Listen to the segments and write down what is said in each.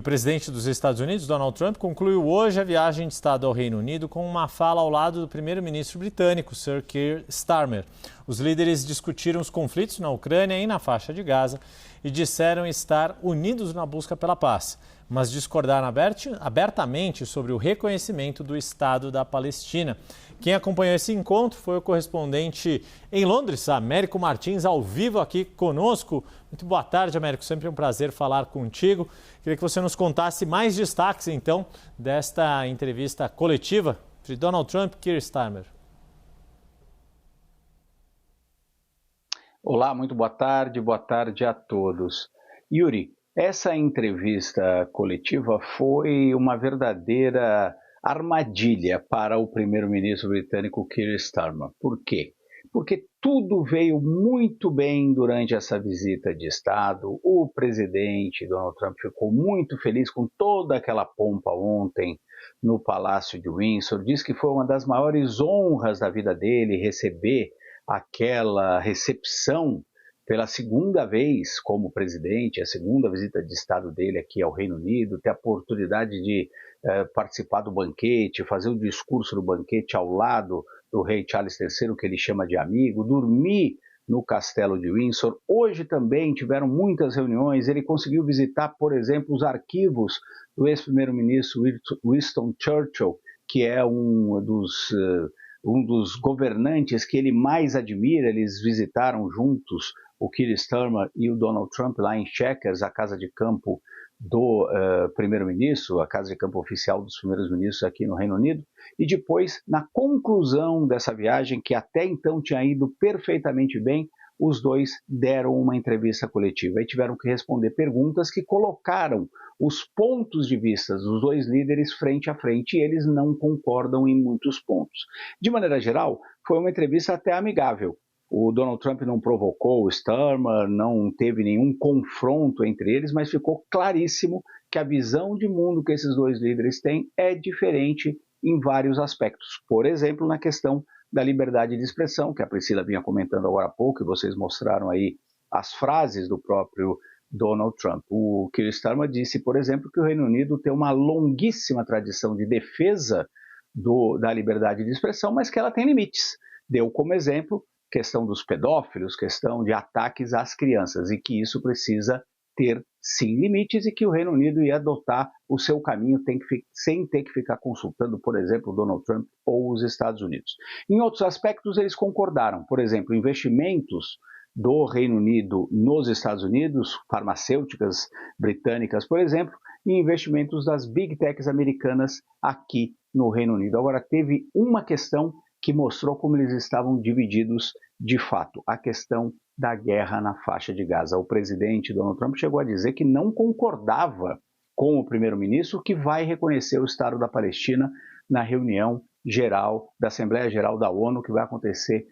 O presidente dos Estados Unidos, Donald Trump, concluiu hoje a viagem de Estado ao Reino Unido com uma fala ao lado do primeiro-ministro britânico, Sir Keir Starmer. Os líderes discutiram os conflitos na Ucrânia e na faixa de Gaza e disseram estar unidos na busca pela paz, mas discordaram abertamente sobre o reconhecimento do Estado da Palestina. Quem acompanhou esse encontro foi o correspondente em Londres, Américo Martins, ao vivo aqui conosco. Muito boa tarde, Américo. Sempre um prazer falar contigo. Queria que você nos contasse mais destaques, então, desta entrevista coletiva de Donald Trump e Keir Starmer. Olá, muito boa tarde a todos. Yuri, essa entrevista coletiva foi uma verdadeira armadilha para o primeiro-ministro britânico Keir Starmer. Por quê? Porque tudo veio muito bem durante essa visita de Estado. O presidente Donald Trump ficou muito feliz com toda aquela pompa ontem no Palácio de Windsor. Diz que foi uma das maiores honras da vida dele receber aquela recepção pela segunda vez como presidente, a segunda visita de Estado dele aqui ao Reino Unido, ter a oportunidade de participar do banquete, fazer o discurso do banquete ao lado do rei Charles III, que ele chama de amigo, dormir no castelo de Windsor. Hoje também tiveram muitas reuniões, ele conseguiu visitar, por exemplo, os arquivos do ex-primeiro-ministro Winston Churchill, que é um dos governantes que ele mais admira. Eles visitaram juntos, o Keir Starmer e o Donald Trump, lá em Chequers, a casa de campo do primeiro-ministro, a casa de campo oficial dos primeiros ministros aqui no Reino Unido. E depois, na conclusão dessa viagem, que até então tinha ido perfeitamente bem, os dois deram uma entrevista coletiva e tiveram que responder perguntas que colocaram os pontos de vista dos dois líderes frente a frente, e eles não concordam em muitos pontos. De maneira geral, foi uma entrevista até amigável. O Donald Trump não provocou o Starmer, não teve nenhum confronto entre eles, mas ficou claríssimo que a visão de mundo que esses dois líderes têm é diferente em vários aspectos. Por exemplo, na questão da liberdade de expressão, que a Priscila vinha comentando agora há pouco, e vocês mostraram aí as frases do próprio Donald Trump. O Keir Starmer disse, por exemplo, que o Reino Unido tem uma longuíssima tradição de defesa da liberdade de expressão, mas que ela tem limites. Deu como exemplo questão dos pedófilos, questão de ataques às crianças, e que isso precisa ter, sim, limites, e que o Reino Unido ia adotar o seu caminho sem ter que ficar consultando, por exemplo, Donald Trump ou os Estados Unidos. Em outros aspectos, eles concordaram. Por exemplo, investimentos do Reino Unido nos Estados Unidos, farmacêuticas britânicas, por exemplo, e investimentos das Big Techs americanas aqui no Reino Unido. Agora, teve uma questão que mostrou como eles estavam divididos de fato, a questão da guerra na faixa de Gaza. O presidente Donald Trump chegou a dizer que não concordava com o primeiro-ministro, que vai reconhecer o Estado da Palestina na reunião geral da Assembleia Geral da ONU, que vai acontecer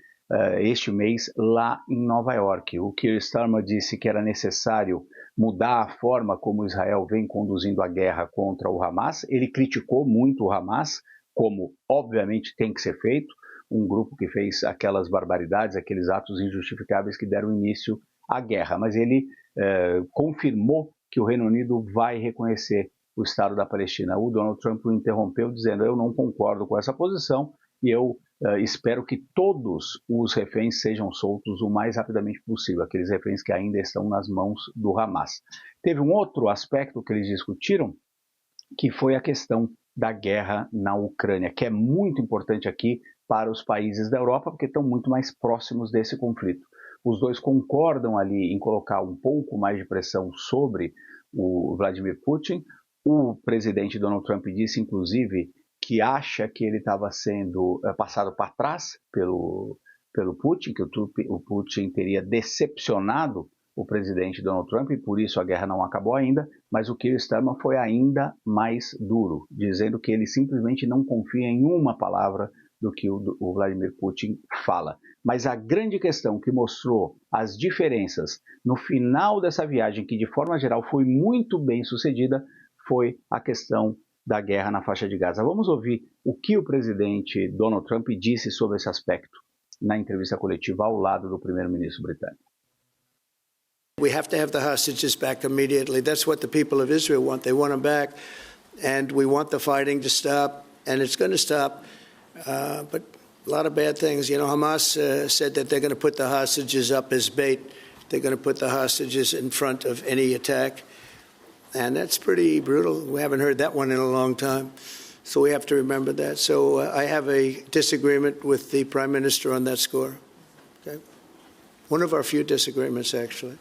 este mês lá em Nova York. O Keir Starmer disse que era necessário mudar a forma como Israel vem conduzindo a guerra contra o Hamas. Ele criticou muito o Hamas, como obviamente tem que ser feito, um grupo que fez aquelas barbaridades, aqueles atos injustificáveis que deram início à guerra. Mas ele confirmou que o Reino Unido vai reconhecer o Estado da Palestina. O Donald Trump o interrompeu dizendo: eu não concordo com essa posição e eu espero que todos os reféns sejam soltos o mais rapidamente possível, aqueles reféns que ainda estão nas mãos do Hamas. Teve um outro aspecto que eles discutiram, que foi a questão da guerra na Ucrânia, que é muito importante aqui para os países da Europa, porque estão muito mais próximos desse conflito. Os dois concordam ali em colocar um pouco mais de pressão sobre o Vladimir Putin. O presidente Donald Trump disse, inclusive, que acha que ele estava sendo passado para trás pelo Putin, que o Putin teria decepcionado o presidente Donald Trump, e por isso a guerra não acabou ainda. Mas o Keir Starmer foi ainda mais duro, dizendo que ele simplesmente não confia em uma palavra do que o Vladimir Putin fala. Mas a grande questão que mostrou as diferenças no final dessa viagem, que de forma geral foi muito bem sucedida, foi a questão da guerra na faixa de Gaza. Vamos ouvir o que o presidente Donald Trump disse sobre esse aspecto na entrevista coletiva ao lado do primeiro-ministro britânico. We have to have the hostages back immediately. That's what the people of Israel want. They want them back, and we want the fighting to stop, and it's going to stop. But a lot of bad things. You know, Hamas said that they're going to put the hostages up as bait. They're going to put the hostages in front of any attack. And that's pretty brutal. We haven't heard that one in a long time. So we have to remember that. So I have a disagreement with the Prime Minister on that score. Okay? One of our few disagreements, actually.